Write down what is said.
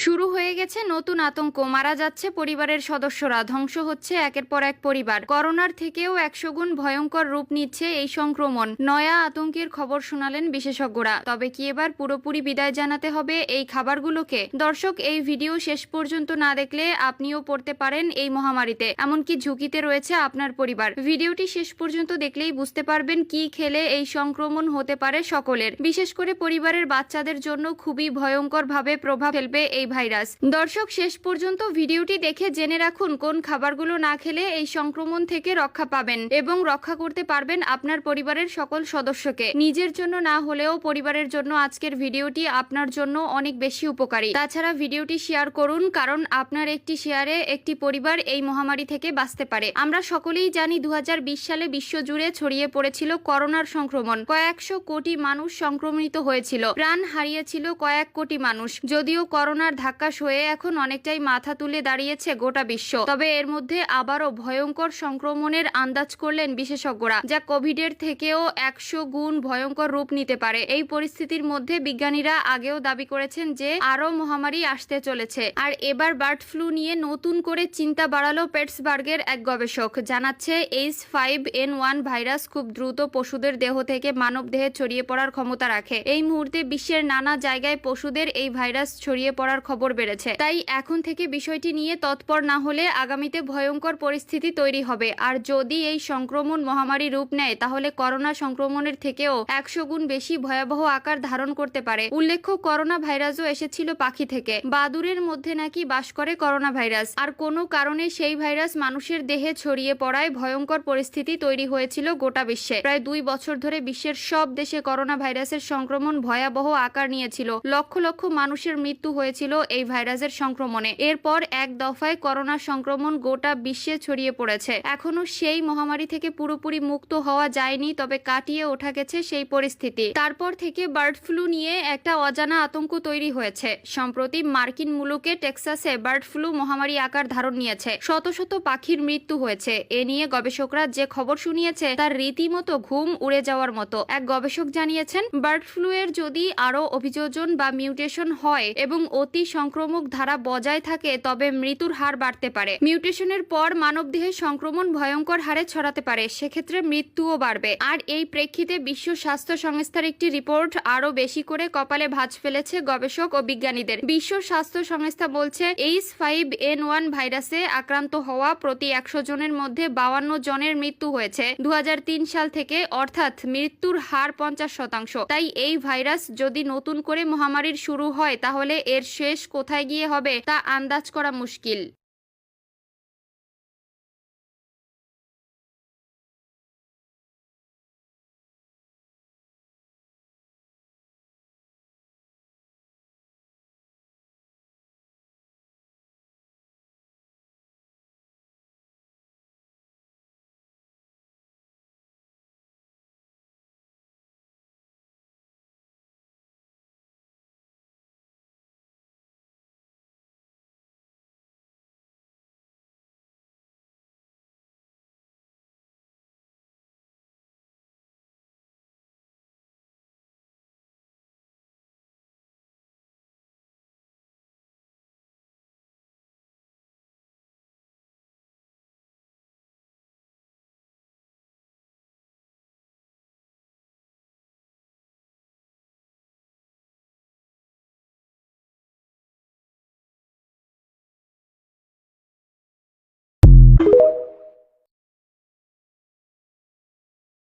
শুরু হয়ে গেছে নতুন আতঙ্ক। মারা যাচ্ছে পরিবারের সদস্যরা, ধ্বংস হচ্ছে একের পর এক পরিবার। করোনার থেকেও 100 গুণ ভয়ঙ্কর রূপ নিচ্ছে এই সংক্রমণ। নয়া আতঙ্কের খবর শোনালেন বিশেষজ্ঞরা। তবে কি এবার পুরোপুরি বিদায় জানাতে হবে এই খাবারগুলোকে? দর্শক, এই ভিডিও শেষ পর্যন্ত না দেখলে আপনিও পড়তে পারেন এই মহামারীতে, এমনকি ঝুঁকিতে রয়েছে আপনার পরিবার। ভিডিওটি শেষ পর্যন্ত দেখলেই বুঝতে পারবেন কি খেলে এই সংক্রমণ হতে পারে সকলের, বিশেষ করে পরিবারের বাচ্চাদের জন্য খুবই ভয়ঙ্কর ভাবে প্রভাব ফেলবে এই ভাইরাস। দর্শক, শেষ পর্যন্ত ভিডিওটি দেখে জেনে রাখুন কোন খাবারগুলো না খেলে এই সংক্রমণ থেকে রক্ষা পাবেন এবং রক্ষা করতে পারবেন আপনার পরিবারের সকল সদস্যকে। নিজের জন্য না হলেও পরিবারের জন্য আজকের ভিডিওটি আপনার জন্য অনেক বেশি উপকারী। তাছাড়া ভিডিওটি শেয়ার করুন, কারণ আপনার একটি শেয়ারে একটি পরিবার এই মহামারী থেকে বাঁচতে পারে। আমরা সকলেই জানি 2020 সালে বিশ্বজুড়ে ছড়িয়ে পড়েছিল করোনার সংক্রমণ। কয়েকশো কোটি মানুষ সংক্রমিত হয়েছিল, প্রাণ হারিয়েছিল কয়েক কোটি মানুষ। যদিও করোনার ধাক্কা সয়ে এখন অনেকটাই মাথা তুলে দাঁড়িয়েছে গোটা বিশ্ব, তবে এর মধ্যে আবারও ভয়ঙ্কর সংক্রমণের আন্দাজ করলেন বিশেষজ্ঞরা, যা কোভিডের থেকেও 100 গুণ ভয়ঙ্কর রূপ নিতে পারে। এই পরিস্থিতির মধ্যে বিজ্ঞানীরা আগেও দাবি করেছেন যে আরও মহামারী আসতে চলেছে। আর এবার বার্ড ফ্লু নিয়ে নতুন করে চিন্তা বাড়ালো পিটসবার্গের এক গবেষক। জানাচ্ছে H5N1 ভাইরাস খুব দ্রুত পশুদের দেহ থেকে মানব দেহে ছড়িয়ে পড়ার ক্ষমতা রাখে। এই মুহূর্তে বিশ্বের নানা জায়গায় পশুদের এই ভাইরাস ছড়িয়ে পড়ার খবর বেড়েছে। তাই এখন থেকে বিষয়টি নিয়ে তৎপর না হলে আগামীতে ভয়ঙ্কর পরিস্থিতি তৈরি হবে। আর যদি এই সংক্রমণ মহামারী রূপ নেয়, তাহলে করোনা সংক্রমণের থেকেও 100 গুণ বেশি ভয়াবহ আকার ধারণ করতে পারে। উল্লেখ্য, করোনা ভাইরাসও এসেছিল পাখি থেকে। বাদুড়ের মধ্যে নাকি বাস করে করোনা ভাইরাস। আর কোনো কারণে সেই ভাইরাস মানুষের দেহে ছড়িয়ে পড়ায় ভয়ঙ্কর পরিস্থিতি তৈরি হয়েছিল গোটা বিশ্বে। প্রায় 2 বছর ধরে বিশ্বের সব দেশে করোনা ভাইরাসের সংক্রমণ ভয়াবহ আকার নিয়েছিল। লক্ষ লক্ষ মানুষের মৃত্যু হয়েছিল এই ভাইরাসের সংক্রমণে। এরপর এক দফায় করোনা সংক্রমণ গোটা বিশ্বে ছড়িয়ে পড়েছে। এখনো সেই মহামারী থেকে পুরোপুরি মুক্ত হওয়া যায়নি, তবে কাটিয়ে ওঠা গেছে সেই পরিস্থিতি। তারপর থেকে বার্ড ফ্লু নিয়ে একটা অজানা আতঙ্ক তৈরি হয়েছে। সম্প্রতি মার্কিন মুলুকে টেক্সাসে বার্ড ফ্লু মহামারী আকার ধারণ নিয়েছে। শত শত পাখির মৃত্যু হয়েছে। এ নিয়ে গবেষকরা যে খবর শুনিয়েছে তার রীতিমতো ঘুম উড়ে যাওয়ার মতো। এক গবেষক জানিয়েছেন, বার্ড ফ্লু এর যদি আরো অভিযোজন বা মিউটেশন হয় এবং অতি সংক্রমক ধারা বজায় থাকে, তবে মৃত্যুর হার বাড়তে পারে। মিউটেশনের পর মানবদেহে সংক্রমণ ভয়ঙ্কর হারে ছড়াতে পারে, সেক্ষেত্রে মৃত্যুও বাড়বে। আর এই প্রেক্ষিতে বিশ্ব স্বাস্থ্য সংস্থার একটি রিপোর্ট আরো বেশি করে কপালে ভাঁজ ফেলেছে গবেষক ও বিজ্ঞানীদের। বিশ্ব স্বাস্থ্য সংস্থা বলছে, H5N1 ভাইরাসে আক্রান্ত হওয়া প্রতি 100 জনের মধ্যে 52 জনের মৃত্যু হয়েছে 2003 সাল থেকে, অর্থাৎ মৃত্যুর হার 50%। তাই এই ভাইরাস যদি নতুন করে মহামারীর শুরু হয়, তাহলে এর শেষ কোথায় গিয়ে হবে তা আন্দাজ করা মুশকিল।